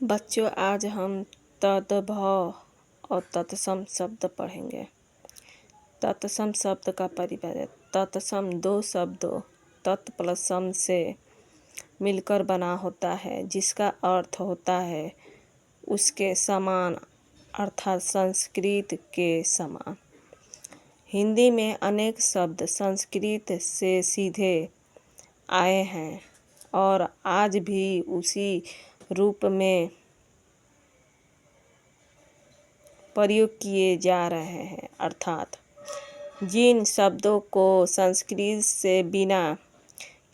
बच्चों, आज हम तद्भव और तत्सम शब्द पढ़ेंगे। तत्सम शब्द का परिचय। तत्सम दो शब्दों तत् प्लस सम से मिलकर बना होता है, जिसका अर्थ होता है उसके समान, अर्थात संस्कृत के समान। हिंदी में अनेक शब्द संस्कृत से सीधे आए हैं और आज भी उसी रूप में प्रयोग किए जा रहे हैं, अर्थात जिन शब्दों को संस्कृत से बिना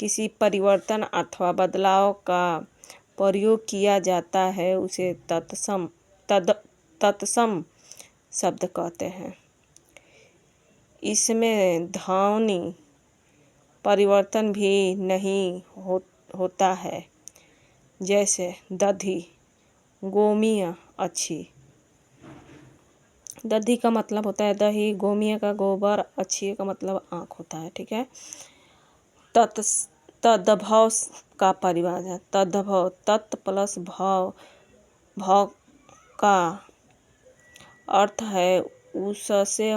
किसी परिवर्तन अथवा बदलाव का प्रयोग किया जाता है उसे तत्सम शब्द कहते हैं। इसमें ध्वनि परिवर्तन भी नहीं होता है, जैसे दधी, गोमय, अच्छी। दधी का मतलब होता है दही, गोमय का गोबर, अच्छी का मतलब आँख होता है। ठीक है। तद्भव का परिभाषा। तद्भव तत् प्लस भव, भव का अर्थ है उससे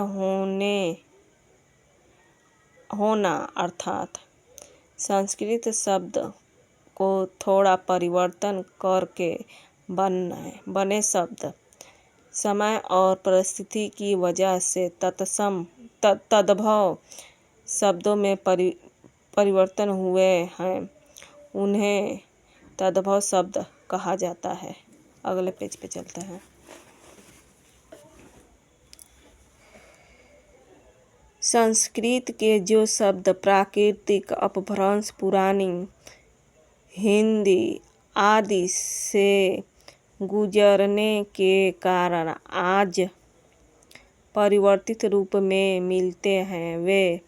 होना, अर्थात संस्कृत शब्द को थोड़ा परिवर्तन करके बने शब्द समय और परिस्थिति की वजह से तद्भव शब्दों में परिवर्तन हुए हैं, उन्हें तद्भव शब्द कहा जाता है। अगले पेज पे चलते हैं। संस्कृत के जो शब्द प्राकृतिक अपभ्रंश, पुरानी हिंदी आदि से गुजरने के कारण आज परिवर्तित रूप में मिलते हैं, वे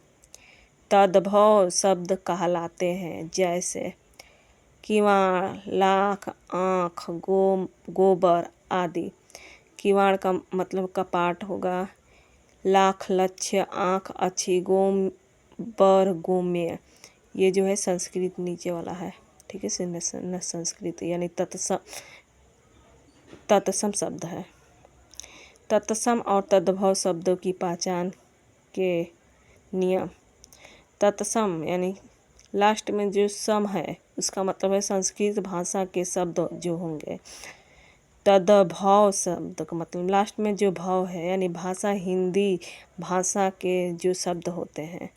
तद्भव शब्द कहलाते हैं। जैसे किवाड़, लाख, आँख, गोबर आदि। किवाड़ का मतलब कपाट होगा, लाख लक्ष्य, आँख अच्छी, गोबर गोम्य। ये जो है संस्कृत नीचे वाला है। ठीक है। संस्कृत यानी तत्सम शब्द है। तत्सम और तद्भव शब्दों की पहचान के नियम। तत्सम यानी लास्ट में जो सम है उसका मतलब है संस्कृत भाषा के शब्द जो होंगे। तद्भव शब्द का मतलब लास्ट में जो भाव है यानी भाषा हिंदी भाषा के जो शब्द होते हैं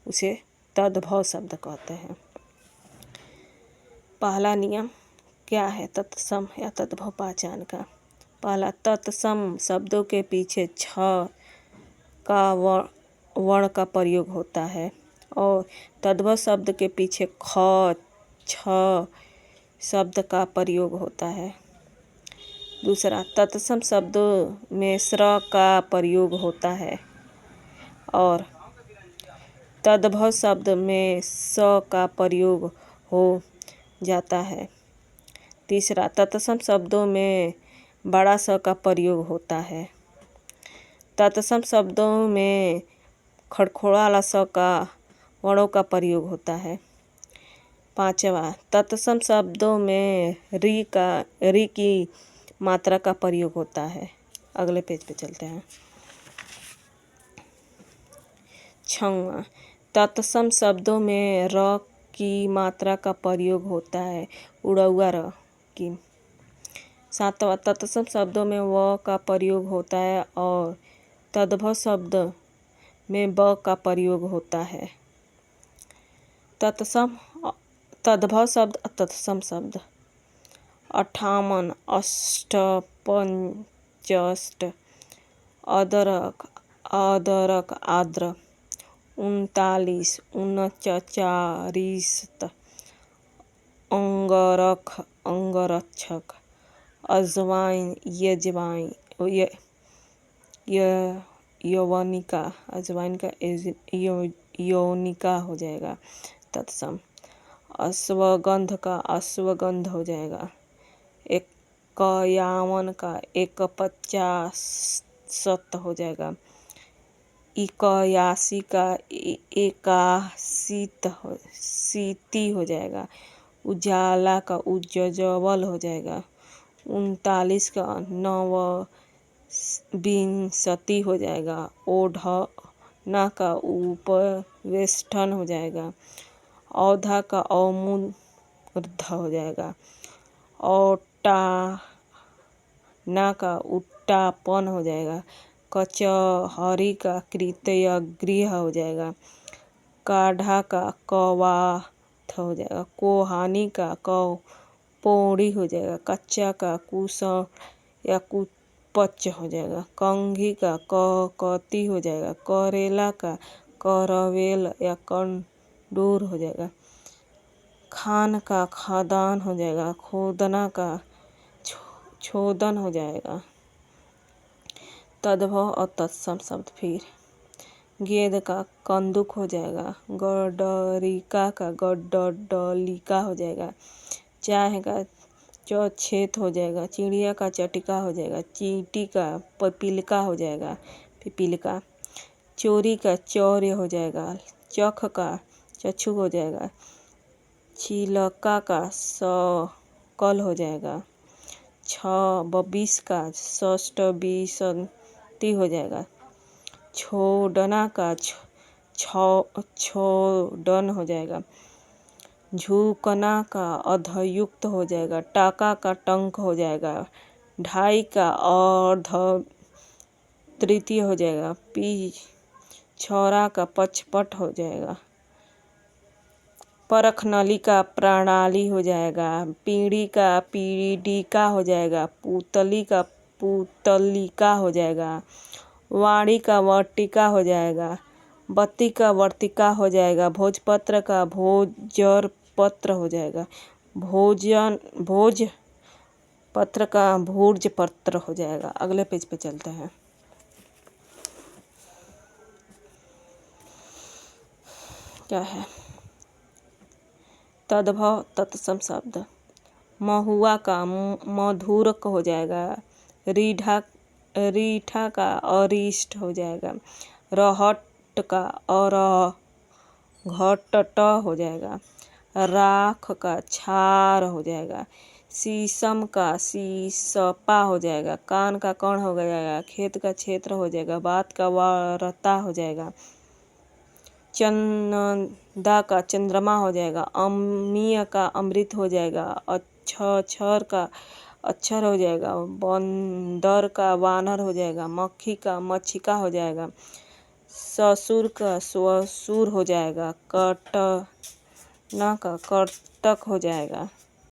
उसे तद्भव शब्द कहते हैं। पहला नियम क्या है तत्सम या तद्भव पहचान का। पहला, तत्सम शब्दों के पीछे छ का वर्ण का प्रयोग होता है और तद्भव शब्द के पीछे ख, छ शब्द का प्रयोग होता है। दूसरा, तत्सम शब्दों में स्र का प्रयोग होता है और तद्भव शब्द में स का प्रयोग हो जाता है। तीसरा, तत्सम शब्दों में बड़ा स का प्रयोग होता है। तत्सम शब्दों में खड़खोड़ा वाला स का वर्णों का प्रयोग होता है। पांचवा, तत्सम शब्दों में री की मात्रा का प्रयोग होता है। अगले पेज पे चलते हैं। छठवां, तत्सम शब्दों में र की मात्रा का प्रयोग होता है, उड़ौआ र की। सातवां, तत्सम शब्दों में व का प्रयोग होता है और तद्भव शब्द में ब का प्रयोग होता है। तद्भव शब्द और तत्सम शब्द। 58 अष्ट पंचष्ट, अदरक अदरक आद्र, 39 39 अंगरख अंगरक्षक, अजवाइन यजवाइन यवनिका, अजवाइन का यौनिका हो जाएगा तत्सम। अश्वगंध का अश्वगंध हो जाएगा। 51 का 150 हो जाएगा। 81 का 81 हो जाएगा। उजाला का उज्जवल हो जाएगा। 39 का नवविंशति हो जाएगा। ओढ़ना का उपवेष्टन हो जाएगा। औधा का अवमूर्ध हो जाएगा। औटाना का उट्टापन हो जाएगा। कचहरी का कृतयगृह हो जाएगा। काढ़ा का कवाथ हो जाएगा। कोहानी का कौपोड़ी हो जाएगा। कच्चा का कुसण या कुपच हो जाएगा। कंघी का ककती हो जाएगा। करेला का करवेल या कंडूर हो जाएगा। खान का खदान हो जाएगा। खोदना का छोदन हो जाएगा। तद्भव और तत्सम शब्द फिर। गेंद का कंदुक हो जाएगा। गडरिका का गडडलिका हो जाएगा। चाय का चौछेत हो जाएगा। चिड़िया का चटिका हो जाएगा। चींटी का पिपीलिका हो जाएगा। पिपीलिका। चोरी का चौर्य हो जाएगा। चख का चक्षु हो जाएगा। चिलका का सकल हो जाएगा। 26 का षष्टविंशति हो जाएगा। छोड़ना का छोड़न हो जाएगा। झुकना का अधयुक्त हो जाएगा। टाका का टंक हो जाएगा। ढाई का अर्ध तृतीय हो जाएगा। पिछौरा का पचपट हो जाएगा। परखनली का प्रणाली हो जाएगा। पीढ़ी का पीड़िका हो जाएगा। पुतली का पुतलिका हो जाएगा। वाणी का वर्तिका हो जाएगा। बत्ती का वर्तिका हो जाएगा। भोजपत्र का भोजपत्र हो जाएगा। भोज पत्र का भोजपत्र हो जाएगा। अगले पेज पे चलते हैं। क्या है? तद्भव तत्सम शब्द। महुआ का मधुरक हो जाएगा। रीठा का अरिष्ट हो जाएगा। रहट का अरघट हो जाएगा। राख का छार हो जाएगा। शीशम का शीशपा हो जाएगा। कान का कण हो जाएगा। खेत का क्षेत्र हो जाएगा। बात का वार्ता हो जाएगा। चंदा का चंद्रमा हो जाएगा। अम्मीय का अमृत हो जाएगा। अक्षर का अक्षर हो जाएगा। बंदर का वानर हो जाएगा। मक्खी का मक्षिका हो जाएगा। ससुर का ससुर हो जाएगा। कटना का कर्तक हो जाएगा।